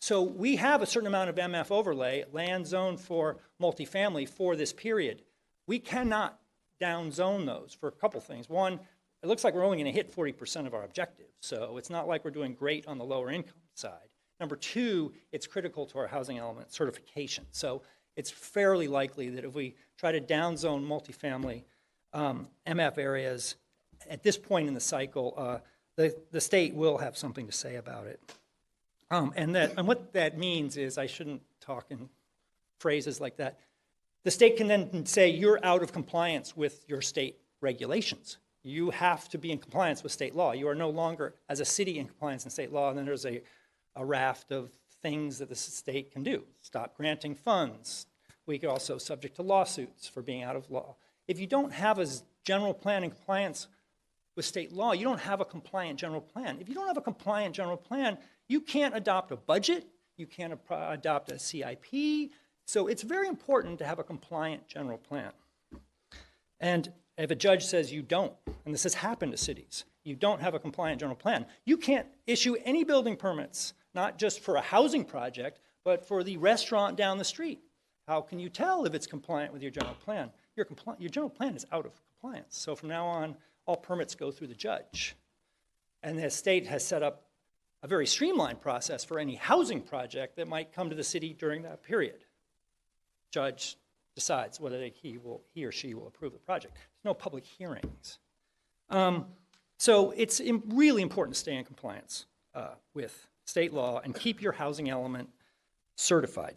So we have a certain amount of MF overlay, land zone for multifamily for this period. We cannot downzone those for a couple things. One, it looks like we're only going to hit 40% of our objectives, so it's not like we're doing great on the lower income side. Number two, it's critical to our housing element certification. So it's fairly likely that if we try to downzone multifamily MF areas at this point in the cycle, the state will have something to say about it. And what that means is, I shouldn't talk in phrases like that. The state can then say you're out of compliance with your state regulations. You have to be in compliance with state law. You are no longer, as a city, in compliance with state law, and then there's a raft of things that the state can do. Stop granting funds. We could also subject to lawsuits for being out of law. If you don't have a general plan in compliance with state law, you don't have a compliant general plan. If you don't have a compliant general plan, you can't adopt a budget, you can't adopt a CIP, so it's very important to have a compliant general plan. And if a judge says you don't, and this has happened to cities, you don't have a compliant general plan, you can't issue any building permits, not just for a housing project, but for the restaurant down the street. How can you tell if it's compliant with your general plan? Your general plan is out of compliance. So from now on, all permits go through the judge. And the state has set up a very streamlined process for any housing project that might come to the city during that period. Judge decides whether he or she will approve the project. There's no public hearings. So it's really important to stay in compliance with state law and keep your housing element certified.